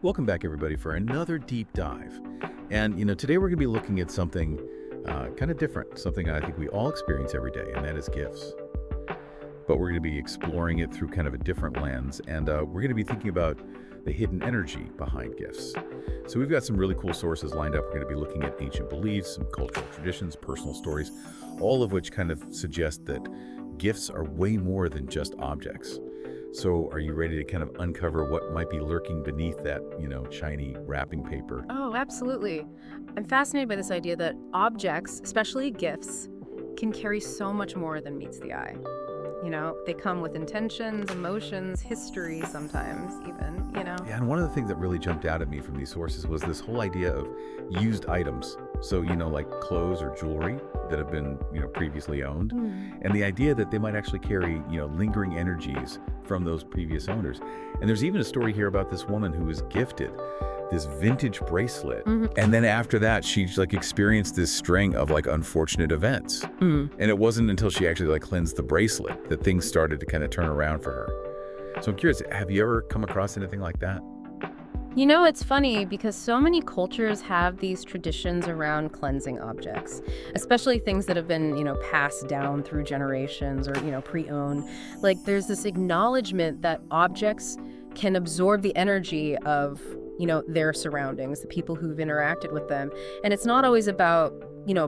Welcome back, everybody, for another deep dive. And, today we're going to be looking at something kind of different, something I think we all experience every day, and that is gifts. But we're going to be exploring it through kind of a different lens, and we're going to be thinking about the hidden energy behind gifts. So we've got some really cool sources lined up. We're going to be looking at ancient beliefs, some cultural traditions, personal stories, all of which kind of suggest that gifts are way more than just objects. So are you ready to kind of uncover what might be lurking beneath that, shiny wrapping paper? Oh, absolutely. I'm fascinated by this idea that objects, especially gifts, can carry so much more than meets the eye. They come with intentions, emotions, history sometimes even. Yeah, and one of the things that really jumped out at me from these sources was this whole idea of used items. So, like clothes or jewelry that have been, previously owned. And the idea that they might actually carry, lingering energies from those previous owners. And there's even a story here about this woman who was gifted this vintage bracelet. And then after that, she experienced this string of unfortunate events. And it wasn't until she actually cleansed the bracelet that things started to kind of turn around for her. So I'm curious, have you ever come across anything like that? It's funny because so many cultures have these traditions around cleansing objects, especially things that have been, passed down through generations or, pre-owned. There's this acknowledgement that objects can absorb the energy of, their surroundings, the people who've interacted with them. And it's not always about,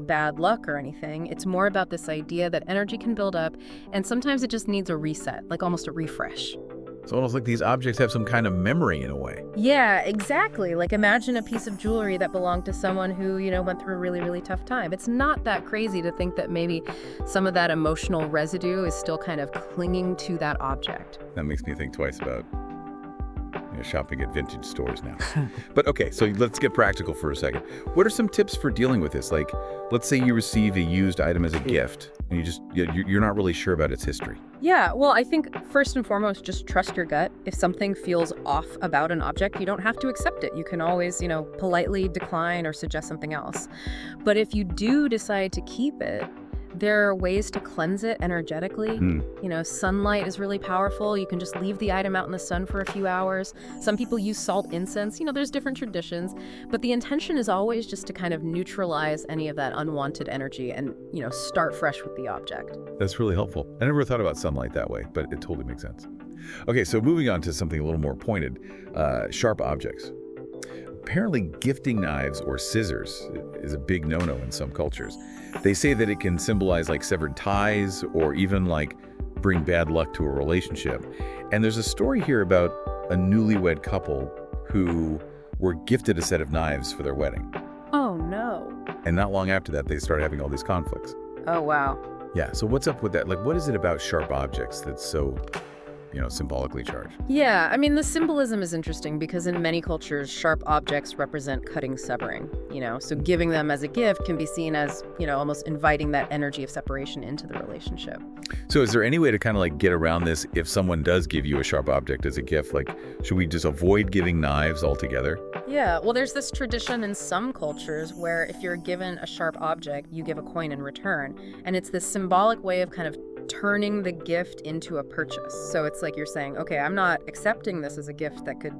bad luck or anything. It's more about this idea that energy can build up, and sometimes it just needs a reset, almost a refresh. It's almost like these objects have some kind of memory in a way. Yeah, exactly. Imagine a piece of jewelry that belonged to someone who, went through a really, really tough time. It's not that crazy to think that maybe some of that emotional residue is still kind of clinging to that object. That makes me think twice about shopping at vintage stores now. But okay, so let's get practical for a second. What are some tips for dealing with this? Let's say you receive a used item as a gift, and you're not really sure about its history. Yeah, well, I think first and foremost, just trust your gut. If something feels off about an object, you don't have to accept it. You can always, politely decline or suggest something else. But if you do decide to keep it, there are ways to cleanse it energetically. Sunlight is really powerful. You can just leave the item out in the sun for a few hours. Some people use salt incense. There's different traditions. But the intention is always just to kind of neutralize any of that unwanted energy and, start fresh with the object. That's really helpful. I never thought about sunlight that way, but it totally makes sense. Okay, so moving on to something a little more pointed, sharp objects. Apparently, gifting knives or scissors is a big no-no in some cultures. They say that it can symbolize severed ties or even bring bad luck to a relationship. And there's a story here about a newlywed couple who were gifted a set of knives for their wedding. Oh, no. And not long after that, they started having all these conflicts. Oh, wow. Yeah, so what's up with that? What is it about sharp objects that's so symbolically charged? Yeah, the symbolism is interesting because in many cultures, sharp objects represent cutting, severing, so giving them as a gift can be seen as, almost inviting that energy of separation into the relationship. So is there any way to kind of get around this if someone does give you a sharp object as a gift? Should we just avoid giving knives altogether? Yeah, well, there's this tradition in some cultures where if you're given a sharp object, you give a coin in return. And it's this symbolic way of kind of turning the gift into a purchase. So it's like you're saying, okay, I'm not accepting this as a gift that could,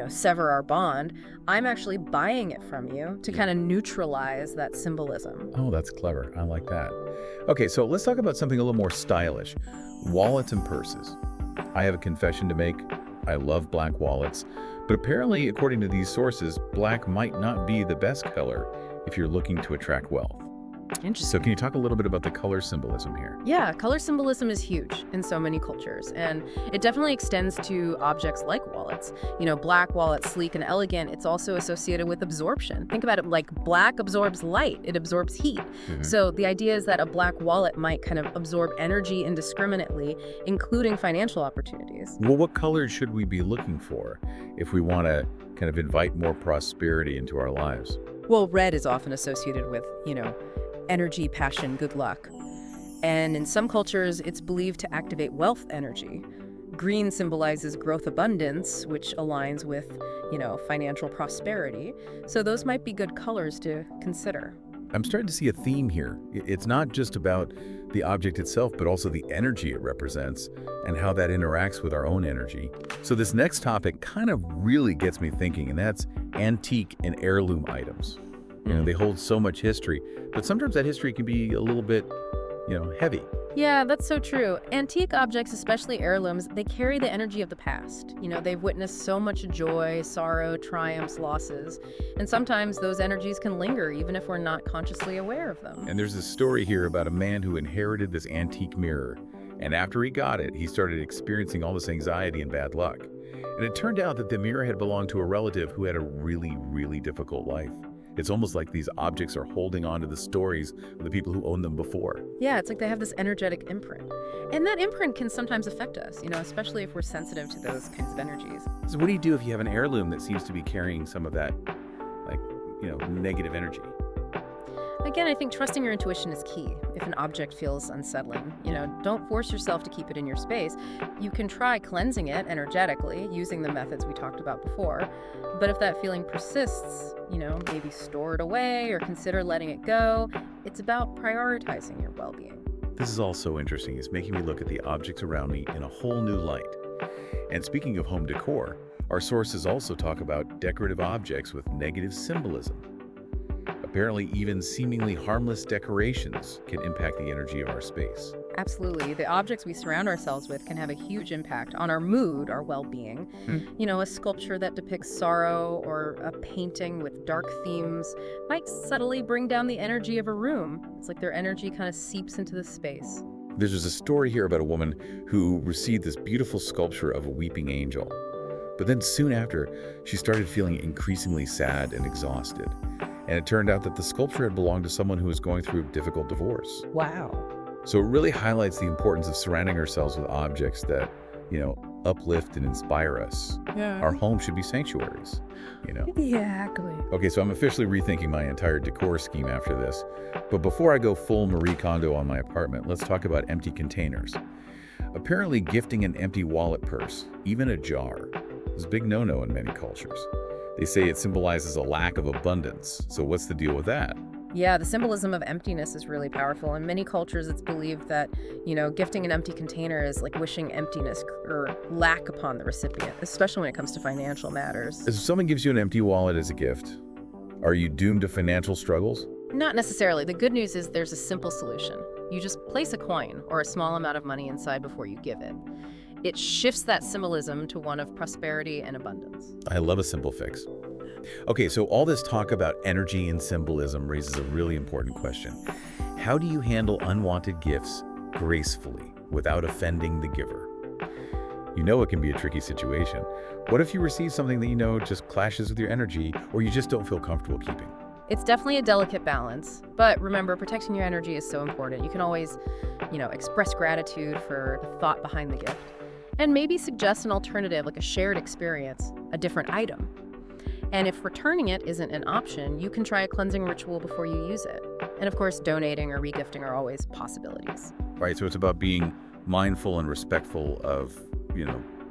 sever our bond. I'm actually buying it from you to kind of neutralize that symbolism. Oh, that's clever. I like that. Okay, so let's talk about something a little more stylish. Wallets and purses. I have a confession to make. I love black wallets, but apparently, according to these sources, black might not be the best color if you're looking to attract wealth. Interesting. So can you talk a little bit about the color symbolism here? Yeah, color symbolism is huge in so many cultures, and it definitely extends to objects like wallets. Black wallet, sleek and elegant, it's also associated with absorption. Think about it like black absorbs light, it absorbs heat. So the idea is that a black wallet might kind of absorb energy indiscriminately, including financial opportunities. Well, what colors should we be looking for if we want to kind of invite more prosperity into our lives? Well, red is often associated with, energy, passion, good luck. And in some cultures, it's believed to activate wealth energy. Green symbolizes growth abundance, which aligns with, financial prosperity. So those might be good colors to consider. I'm starting to see a theme here. It's not just about the object itself, but also the energy it represents and how that interacts with our own energy. So this next topic kind of really gets me thinking, and that's antique and heirloom items. They hold so much history, but sometimes that history can be a little bit, heavy. Yeah, that's so true. Antique objects, especially heirlooms, they carry the energy of the past. They've witnessed so much joy, sorrow, triumphs, losses. And sometimes those energies can linger even if we're not consciously aware of them. And there's this story here about a man who inherited this antique mirror. And after he got it, he started experiencing all this anxiety and bad luck. And it turned out that the mirror had belonged to a relative who had a really, really difficult life. It's almost like these objects are holding on to the stories of the people who owned them before. Yeah, it's like they have this energetic imprint. And that imprint can sometimes affect us, especially if we're sensitive to those kinds of energies. So what do you do if you have an heirloom that seems to be carrying some of that, negative energy? Again, I think trusting your intuition is key. If an object feels unsettling, don't force yourself to keep it in your space. You can try cleansing it energetically using the methods we talked about before. But if that feeling persists, maybe store it away or consider letting it go. It's about prioritizing your well-being. This is all so interesting. It's making me look at the objects around me in a whole new light. And speaking of home decor, our sources also talk about decorative objects with negative symbolism. Apparently, even seemingly harmless decorations can impact the energy of our space. Absolutely. The objects we surround ourselves with can have a huge impact on our mood, our well-being. A sculpture that depicts sorrow or a painting with dark themes might subtly bring down the energy of a room. It's like their energy kind of seeps into the space. There's just a story here about a woman who received this beautiful sculpture of a weeping angel. But then soon after, she started feeling increasingly sad and exhausted. And it turned out that the sculpture had belonged to someone who was going through a difficult divorce. Wow. So it really highlights the importance of surrounding ourselves with objects that, uplift and inspire us. Yeah. Our home should be sanctuaries, Exactly. Okay, so I'm officially rethinking my entire decor scheme after this. But before I go full Marie Kondo on my apartment, let's talk about empty containers. Apparently, gifting an empty wallet purse, even a jar, is a big no-no in many cultures. They say it symbolizes a lack of abundance. So what's the deal with that? Yeah, the symbolism of emptiness is really powerful. In many cultures, it's believed that, gifting an empty container is like wishing emptiness or lack upon the recipient, especially when it comes to financial matters. If someone gives you an empty wallet as a gift, are you doomed to financial struggles? Not necessarily. The good news is there's a simple solution. You just place a coin or a small amount of money inside before you give it. It shifts that symbolism to one of prosperity and abundance. I love a simple fix. Okay, so all this talk about energy and symbolism raises a really important question. How do you handle unwanted gifts gracefully without offending the giver? It can be a tricky situation. What if you receive something that just clashes with your energy or you just don't feel comfortable keeping? It's definitely a delicate balance, but remember, protecting your energy is so important. You can always, express gratitude for the thought behind the gift and maybe suggest an alternative like a shared experience, a different item. And if returning it isn't an option, you can try a cleansing ritual before you use it. And of course, donating or regifting are always possibilities. Right, so it's about being mindful and respectful of,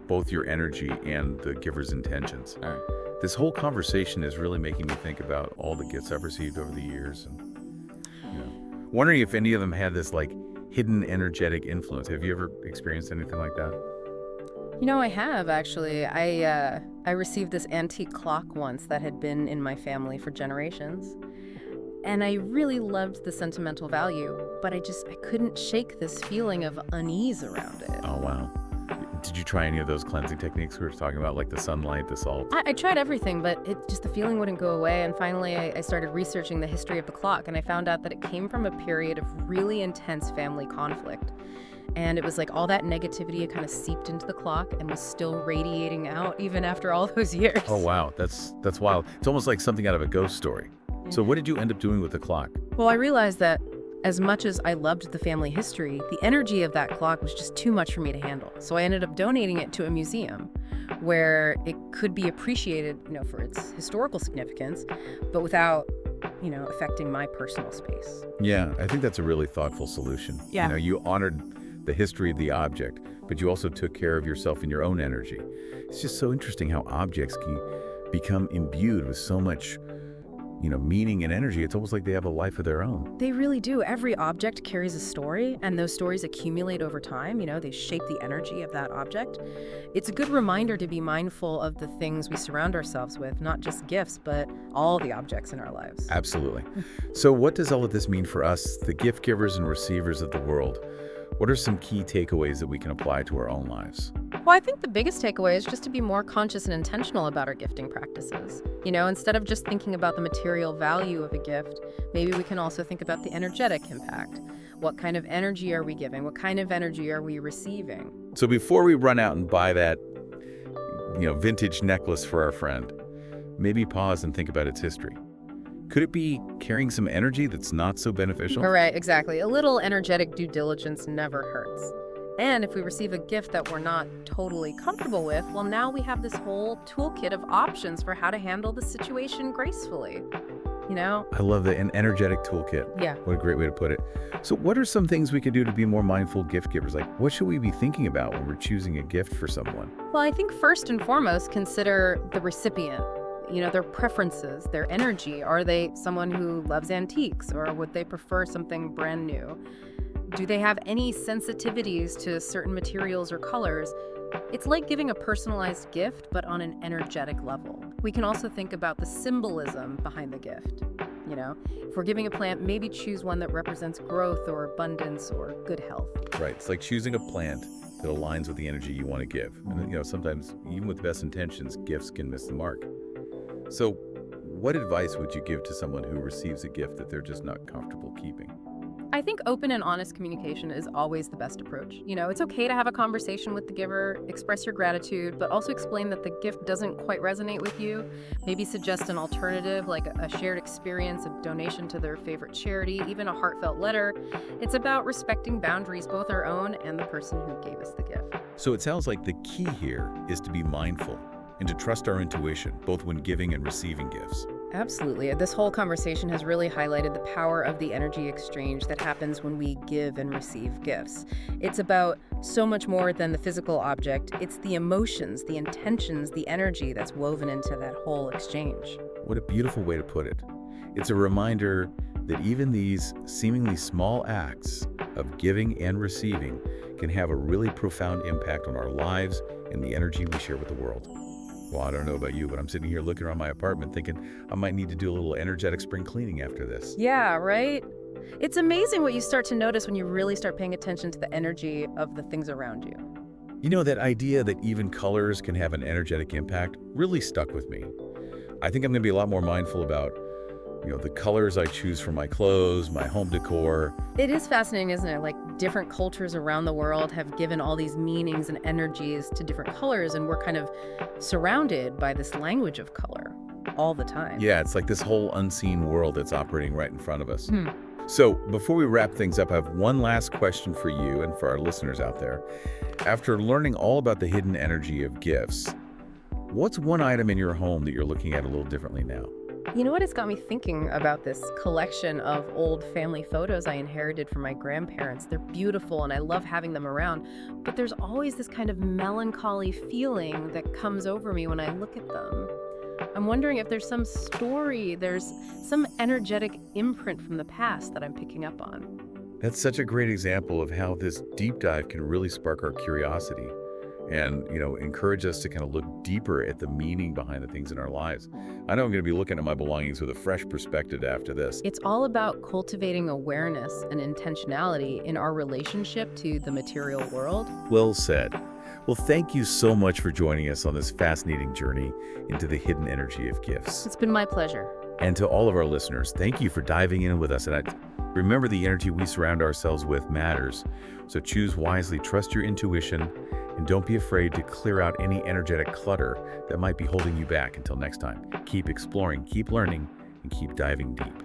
both your energy and the giver's intentions. All right. This whole conversation is really making me think about all the gifts I've received over the years and, wondering if any of them had this hidden energetic influence. Have you ever experienced anything like that? I have actually. I received this antique clock once that had been in my family for generations. And I really loved the sentimental value, but I couldn't shake this feeling of unease around it. Oh, wow. Did you try any of those cleansing techniques we were talking about, like the sunlight, the salt? I tried everything, but the feeling wouldn't go away. And finally, I started researching the history of the clock, and I found out that it came from a period of really intense family conflict. And it was like all that negativity had kind of seeped into the clock and was still radiating out even after all those years. Oh, wow. That's wild. It's almost like something out of a ghost story. So what did you end up doing with the clock? Well, I realized that as much as I loved the family history, the energy of that clock was just too much for me to handle. So I ended up donating it to a museum where it could be appreciated, for its historical significance, but without, affecting my personal space. Yeah, I think that's a really thoughtful solution. Yeah. You honored the history of the object, but you also took care of yourself and your own energy. It's just so interesting how objects can become imbued with so much, meaning and energy. It's almost like they have a life of their own. They really do. Every object carries a story, and those stories accumulate over time. They shape the energy of that object. It's a good reminder to be mindful of the things we surround ourselves with, not just gifts, but all the objects in our lives. Absolutely. So what does all of this mean for us, the gift givers and receivers of the world? What are some key takeaways that we can apply to our own lives? Well, I think the biggest takeaway is just to be more conscious and intentional about our gifting practices. Instead of just thinking about the material value of a gift, maybe we can also think about the energetic impact. What kind of energy are we giving? What kind of energy are we receiving? So before we run out and buy that, vintage necklace for our friend, maybe pause and think about its history. Could it be carrying some energy that's not so beneficial? All right, exactly. A little energetic due diligence never hurts. And if we receive a gift that we're not totally comfortable with, well, now we have this whole toolkit of options for how to handle the situation gracefully. I love that, an energetic toolkit. Yeah. What a great way to put it. So what are some things we can do to be more mindful gift givers? Like, what should we be thinking about when we're choosing a gift for someone? Well, I think first and foremost, consider the recipient. Their preferences, their energy. Are they someone who loves antiques, or would they prefer something brand new? Do they have any sensitivities to certain materials or colors? It's like giving a personalized gift, but on an energetic level. We can also think about the symbolism behind the gift. If we're giving a plant, maybe choose one that represents growth or abundance or good health. Right. It's like choosing a plant that aligns with the energy you want to give. And, sometimes, even with the best intentions, gifts can miss the mark. So what advice would you give to someone who receives a gift that they're just not comfortable keeping? I think open and honest communication is always the best approach. It's okay to have a conversation with the giver, express your gratitude, but also explain that the gift doesn't quite resonate with you. Maybe suggest an alternative, like a shared experience, a donation to their favorite charity, even a heartfelt letter. It's about respecting boundaries, both our own and the person who gave us the gift. So it sounds like the key here is to be mindful and to trust our intuition, both when giving and receiving gifts. Absolutely. This whole conversation has really highlighted the power of the energy exchange that happens when we give and receive gifts. It's about so much more than the physical object. It's the emotions, the intentions, the energy that's woven into that whole exchange. What a beautiful way to put it. It's a reminder that even these seemingly small acts of giving and receiving can have a really profound impact on our lives and the energy we share with the world. Well, I don't know about you, but I'm sitting here looking around my apartment thinking I might need to do a little energetic spring cleaning after this. Yeah, right? It's amazing what you start to notice when you really start paying attention to the energy of the things around you. That idea that even colors can have an energetic impact really stuck with me. I think I'm going to be a lot more mindful about the colors I choose for my clothes, my home decor. It is fascinating, isn't it? Like, different cultures around the world have given all these meanings and energies to different colors, and we're kind of surrounded by this language of color all the time. Yeah, it's like this whole unseen world that's operating right in front of us. So before we wrap things up, I have one last question for you and for our listeners out there. After learning all about the hidden energy of gifts, what's one item in your home that you're looking at a little differently now? You know what? It's got me thinking about this collection of old family photos I inherited from my grandparents. They're beautiful and I love having them around, but there's always this kind of melancholy feeling that comes over me when I look at them. I'm wondering if there's some story, there's some energetic imprint from the past that I'm picking up on. That's such a great example of how this deep dive can really spark our curiosity and, encourage us to kind of look deeper at the meaning behind the things in our lives. I know I'm going to be looking at my belongings with a fresh perspective after this. It's all about cultivating awareness and intentionality in our relationship to the material world. Well said. Well, thank you so much for joining us on this fascinating journey into the hidden energy of gifts. It's been my pleasure. And to all of our listeners, thank you for diving in with us. And remember, the energy we surround ourselves with matters. So choose wisely, trust your intuition, and don't be afraid to clear out any energetic clutter that might be holding you back. Until next time, keep exploring, keep learning, and keep diving deep.